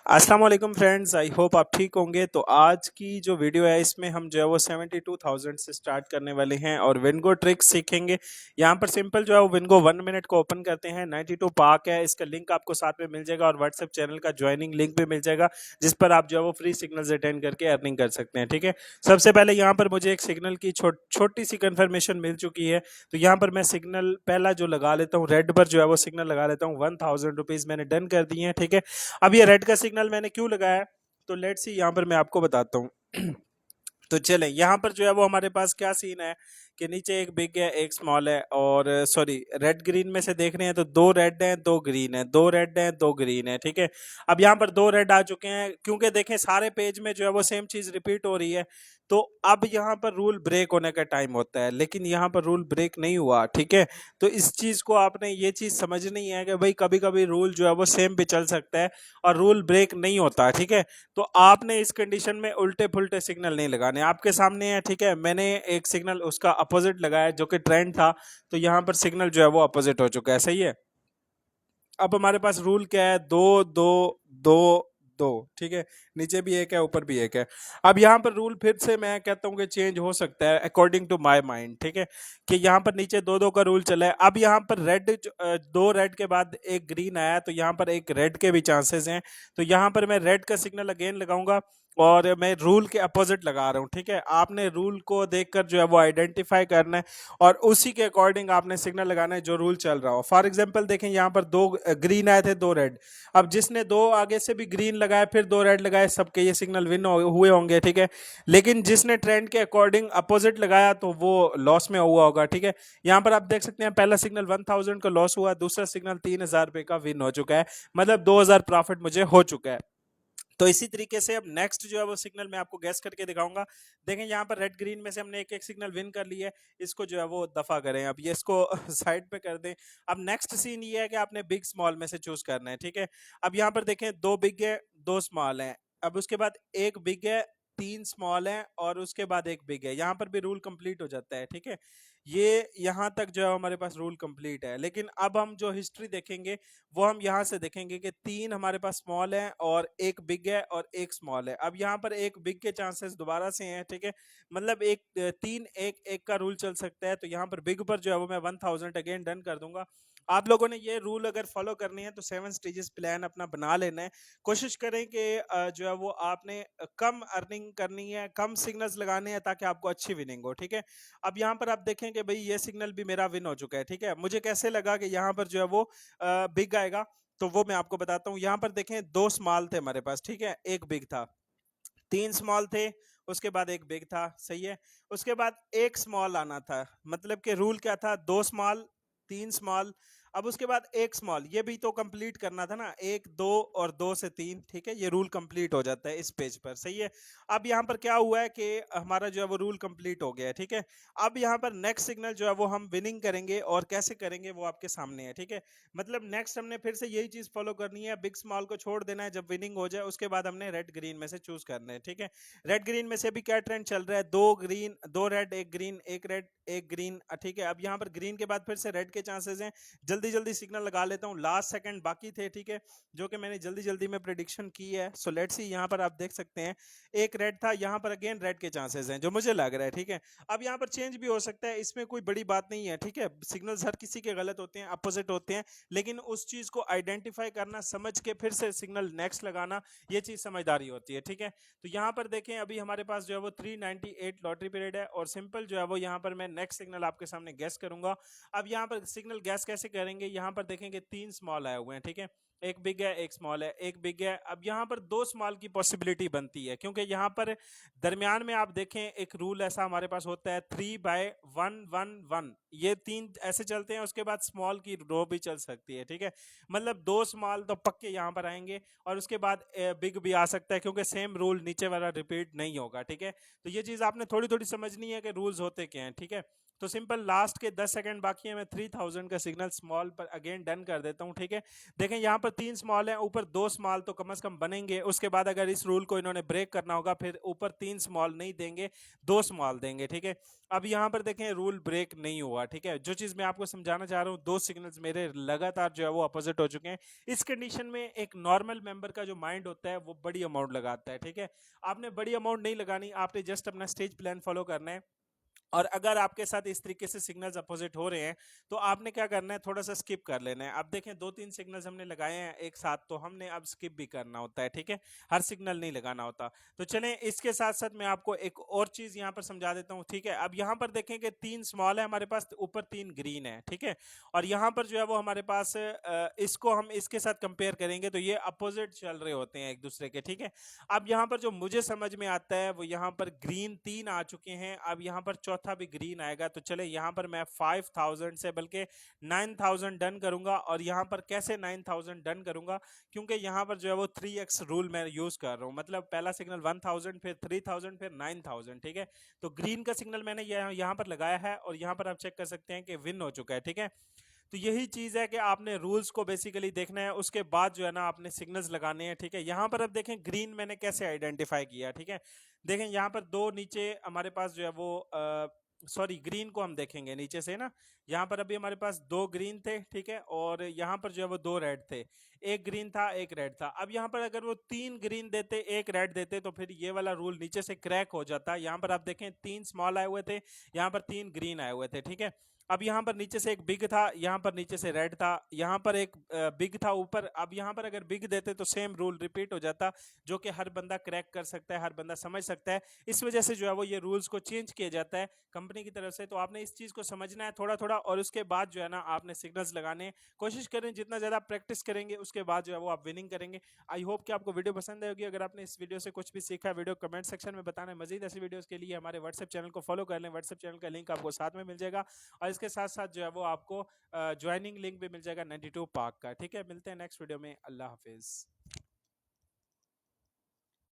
अस्सलाम वालेकुम friends, I hope आप ठीक होंगे। तो आज की जो वीडियो है इसमें हम जो है वो 72,000 से स्टार्ट करने वाले हैं और विंगो ट्रिक्स सीखेंगे। यहाँ पर सिंपल जो है वो विंगो 1 मिनट को ओपन करते हैं। 92 पाक है, इसका लिंक आपको साथ में मिल जाएगा और व्हाट्सएप चैनल का ज्वाइनिंग लिंक भी मिल जाएगा, जिस पर आप जो है वो फ्री सिग्नल्स अटेंड करके अर्निंग कर सकते हैं। ठीक है, सबसे पहले यहाँ पर मुझे एक सिग्नल की छोटी सी कंफर्मेशन मिल चुकी है। तो यहाँ पर मैं सिग्नल पहला जो लगा लेता हूँ, रेड पर जो है वो सिग्नल लगा लेता हूँ। 1000 रुपीज़ मैंने डन कर दिए हैं। ठीक है, अब ये रेड का सिग्नल मैंने क्यों लगाया है, तो लेट्स सी यहाँ पर मैं आपको बताता हूँ। तो चलें, यहाँ पर जो है वो हमारे पास क्या सीन है कि नीचे एक बिग है एक स्मॉल है, और सॉरी रेड ग्रीन में से देख रहे हैं तो दो रेड हैं दो ग्रीन है, दो रेड हैं दो ग्रीन है। ठीक है, अब यहाँ पर दो रेड आ चुके हैं क्योंकि देखें सारे पेज में जो है वो सेम चीज रिपीट हो रही है। तो अब यहाँ पर रूल ब्रेक होने का टाइम होता है, लेकिन यहाँ पर रूल ब्रेक नहीं हुआ। ठीक है, तो इस चीज को आपने ये चीज समझनी है कि भाई कभी कभी रूल जो है वो सेम भी चल सकता है और रूल ब्रेक नहीं होता। ठीक है, तो आपने इस कंडीशन में उल्टे पुल्टे सिग्नल नहीं लगाने, आपके सामने है। ठीक है, मैंने एक सिग्नल उसका अपोजिट लगाया जो कि ट्रेंड था, तो यहाँ पर सिग्नल जो है वो अपोजिट हो चुका है। सही है, अब हमारे पास रूल क्या है, दो दो दो दो। ठीक है, नीचे भी एक है ऊपर भी एक है। अब यहाँ पर रूल फिर से मैं कहता हूँ कि चेंज हो सकता है अकॉर्डिंग टू माय माइंड। ठीक है, कि यहाँ पर नीचे दो दो का रूल चला है। अब यहाँ पर रेड, दो रेड के बाद एक ग्रीन आया, तो यहाँ पर एक रेड के भी चांसेस हैं। तो यहाँ पर मैं रेड का सिग्नल अगेन लगाऊंगा और मैं रूल के अपोजिट लगा रहा हूँ। ठीक है, आपने रूल को देखकर जो है वो आइडेंटिफाई करना है और उसी के अकॉर्डिंग आपने सिग्नल लगाना है जो रूल चल रहा हो। फॉर एग्जांपल देखें, यहाँ पर दो ग्रीन आए थे दो रेड, अब जिसने दो आगे से भी ग्रीन लगाया फिर दो रेड लगाए, सबके ये सिग्नल विन हुए होंगे। ठीक है, लेकिन जिसने ट्रेंड के अकॉर्डिंग अपोजिट लगाया तो वो लॉस में हुआ होगा। ठीक है, यहाँ पर आप देख सकते हैं पहला सिग्नल 1000 का लॉस हुआ, दूसरा सिग्नल 3000 रुपए का विन हो चुका है, मतलब 2000 प्रॉफिट मुझे हो चुका है। तो इसी तरीके से अब नेक्स्ट जो है वो सिग्नल मैं आपको गैस करके दिखाऊंगा। देखें यहाँ पर रेड ग्रीन में से हमने एक एक सिग्नल विन कर लिया है, इसको जो है वो दफा करें, अब ये इसको साइड पे कर दें। अब नेक्स्ट सीन ये है कि आपने बिग स्मॉल में से चूज करना है। ठीक है, अब यहाँ पर देखें दो बिग है दो स्मॉल है, अब उसके बाद एक बिग है तीन स्मॉल है और उसके बाद एक बिग है, यहाँ पर भी रूल कंप्लीट हो जाता है। ठीक है, ये यहाँ तक जो है हमारे पास रूल कंप्लीट है। लेकिन अब हम जो हिस्ट्री देखेंगे वो हम यहाँ से देखेंगे कि तीन हमारे पास स्मॉल है और एक बिग है और एक स्मॉल है। अब यहाँ पर एक बिग के चांसेस दोबारा से हैं। ठीक है, मतलब एक तीन एक एक का रूल चल सकता है, तो यहाँ पर बिग पर जो है वो मैं 1000 अगेन डन कर दूंगा। आप लोगों ने ये रूल अगर फॉलो करनी है तो 7 स्टेजेस प्लान अपना बना लेना है। कोशिश करें कि जो है वो आपने कम अर्निंग करनी है, कम सिग्नल्स लगाने हैं ताकि आपको अच्छी विनिंग हो। ठीक है, अब यहाँ पर आप देखें कि भाई ये सिग्नल भी मेरा विन हो चुका है। ठीक है, मुझे कैसे लगा कि यहाँ पर जो है वो बिग आएगा, तो वो मैं आपको बताता हूँ। यहाँ पर देखें दो स्मॉल थे हमारे पास, ठीक है, एक बिग था, तीन स्मॉल थे, उसके बाद एक बिग था। सही है, उसके बाद एक स्मॉल आना था, मतलब कि रूल क्या था, दो स्मॉल तीन स्मॉल, अब उसके बाद एक स्मॉल, ये भी तो कंप्लीट करना था ना, एक दो और दो से तीन। ठीक है, ये रूल कंप्लीट हो जाता है इस पेज पर। सही है, अब यहाँ पर क्या हुआ है कि हमारा जो है वो रूल कंप्लीट हो गया है। ठीक है, अब यहाँ पर नेक्स्ट सिग्नल जो है वो हम विनिंग करेंगे और कैसे करेंगे वो आपके सामने है। ठीक है, मतलब नेक्स्ट हमने फिर से यही चीज फॉलो करनी है, बिग स्मॉल को छोड़ देना है, जब विनिंग हो जाए उसके बाद हमने रेड ग्रीन में से चूज करना है। ठीक है, रेड ग्रीन में से भी क्या ट्रेंड चल रहा है, दो ग्रीन दो रेड एक ग्रीन एक रेड एक ग्रीन। ठीक है, अब यहाँ पर ग्रीन के बाद फिर से रेड के चांसेस हैं। जल्दी जल्दी सिग्नल लगा लेता हूँ, लास्ट सेकंड बाकी थे। ठीक है, जो कि मैंने जल्दी जल्दी में प्रिडिक्शन की है। सो लेट्स सी, यहाँ पर आप देख सकते हैं एक रेड था, यहाँ पर अगेन रेड के चांसेस हैं जो मुझे लग रहा है। ठीक है, अब यहाँ पर चेंज भी हो सकता है, इसमें कोई बड़ी बात नहीं है। ठीक है, सिग्नल्स हर किसी के गलत होते हैं, अपोजिट होते हैं, लेकिन उस चीज को आइडेंटिफाई करना, समझ के फिर से सिग्नल नेक्स्ट लगाना, ये चीज समझदारी होती है। ठीक है, तो यहाँ पर देखें अभी हमारे पास जो है वो 398 लॉटरी पीरियड है और सिंपल जो है वो यहाँ पर मैं नेक्स्ट सिग्नल आपके सामने गैस करूंगा। अब यहाँ पर सिग्नल गैस कैसे करेंगे, यहाँ पर देखेंगे तीन स्मॉल आए हुए हैं। ठीक है, एक बिग है एक स्मॉल है एक बिग है, अब यहाँ पर दो स्मॉल की पॉसिबिलिटी बनती है क्योंकि यहाँ पर दरमियान में आप देखें एक रूल ऐसा हमारे पास होता है 3/111, ये तीन ऐसे चलते हैं, उसके बाद स्मॉल की रो भी चल सकती है। ठीक है, मतलब दो स्मॉल तो पक्के यहाँ पर आएंगे और उसके बाद बिग भी आ सकता है क्योंकि सेम रूल नीचे वाला रिपीट नहीं होगा। ठीक है, तो ये चीज आपने थोड़ी थोड़ी समझनी है कि रूल्स होते क्या हैं। ठीक है, तो सिंपल लास्ट के 10 सेकंड बाकी है, मैं 3000 का सिग्नल स्मॉल पर अगेन डन कर देता हूं। ठीक है, देखें यहाँ पर 3 स्मॉल है, ऊपर 2 स्मॉल तो कम से कम बनेंगे। उसके बाद अगर इस रूल को इन्होंने ब्रेक करना होगा, फिर ऊपर 3 स्मॉल नहीं देंगे, 2 स्मॉल देंगे, ठीक है। अब यहाँ पर देखें रूल ब्रेक नहीं हुआ, ठीक है। जो चीज मैं आपको समझाना चाह रहा हूँ, 2 सिग्नल्स मेरे लगातार जो है वो अपोजिट हो चुके हैं। इस कंडीशन में एक नॉर्मल मेंबर का जो माइंड होता है वो बड़ी अमाउंट लगाता है, ठीक है। आपने बड़ी अमाउंट नहीं लगानी, आपने जस्ट अपना स्टेज प्लान फॉलो करना है। और अगर आपके साथ इस तरीके से सिग्नल्स अपोजिट हो रहे हैं तो आपने क्या करना है, थोड़ा सा स्किप कर लेना है। अब देखें 2-3 सिग्नल्स हमने लगाए हैं एक साथ, तो हमने अब स्किप भी करना होता है, ठीक है। हर सिग्नल नहीं लगाना होता। तो चलें इसके साथ साथ मैं आपको एक और चीज यहाँ पर समझा देता हूँ, ठीक है। अब यहाँ पर देखें कि 3 स्मॉल है हमारे पास, ऊपर 3 ग्रीन है, ठीक है। और यहाँ पर जो है वो हमारे पास इसको हम इसके साथ कंपेयर करेंगे तो ये अपोजिट चल रहे होते हैं एक दूसरे के, ठीक है। अब यहाँ पर जो मुझे समझ में आता है वो यहाँ पर ग्रीन 3 आ चुके हैं, अब यहाँ पर चौथा भी ग्रीन आएगा। तो चले यहाँ पर मैं 5000 से बल्कि 9000 डन करूंगा। और यहाँ पर कैसे 9000 डन करूंगा, क्योंकि यहाँ पर जो है वो 3x रूल मैं यूज कर रहा हूँ। मतलब पहला सिग्नल 1000, फिर 3000, फिर 9000, ठीक है। तो ग्रीन का सिग्नल मैंने यहाँ पर लगाया है और यहाँ पर आप चेक कर सकते हैं कि विन हो चुका है, ठीक है। तो यही चीज है कि आपने रूल्स को बेसिकली देखना है, उसके बाद जो है ना आपने सिग्नल्स लगाने हैं, ठीक है। यहाँ पर अब देखें ग्रीन मैंने कैसे आइडेंटिफाई किया, ठीक है। देखें यहाँ पर 2 नीचे हमारे पास जो है वो सॉरी ग्रीन को हम देखेंगे नीचे से ना। यहाँ पर अभी हमारे पास 2 ग्रीन थे, ठीक है। और यहाँ पर जो है वो 2 रेड थे, एक ग्रीन था एक रेड था। अब यहाँ पर अगर वो 3 ग्रीन देते एक रेड देते तो फिर ये वाला रूल नीचे से क्रैक हो जाता। यहाँ पर आप देखें 3 स्मॉल आए हुए थे, यहाँ पर 3 ग्रीन आए हुए थे, ठीक है। अब यहाँ पर नीचे से एक बिग था, यहाँ पर नीचे से रेड था, यहाँ पर एक बिग था ऊपर। अब यहाँ पर अगर बिग देते तो सेम रूल रिपीट हो जाता, जो कि हर बंदा क्रैक कर सकता है, हर बंदा समझ सकता है। इस वजह से जो है वो ये रूल्स को चेंज किया जाता है कंपनी की तरफ से। तो आपने इस चीज को समझना है थोड़ा थोड़ा, और उसके बाद जो है ना आपने सिग्नल्स लगाने कोशिश करें। जितना ज्यादा प्रैक्टिस करेंगे उसके बाद जो है वो आप विनिंग करेंगे। आई होप कि आपको वीडियो पसंद आएगी। अगर आपने इस वीडियो से कुछ भी सीखा, वीडियो कमेंट सेक्शन में बताना है। मजीद ऐसी वीडियोस के लिए हमारे व्हाट्सएप चैनल को फॉलो कर लें, व्हाट्सएप चैनल का लिंक आपको साथ में मिल जाएगा। और इसके साथ साथ जो है वो आपको ज्वाइनिंग लिंक भी मिल जाएगा 92 पार्क का, ठीक है। मिलते हैं नेक्स्ट वीडियो में, अल्लाह हाफिज।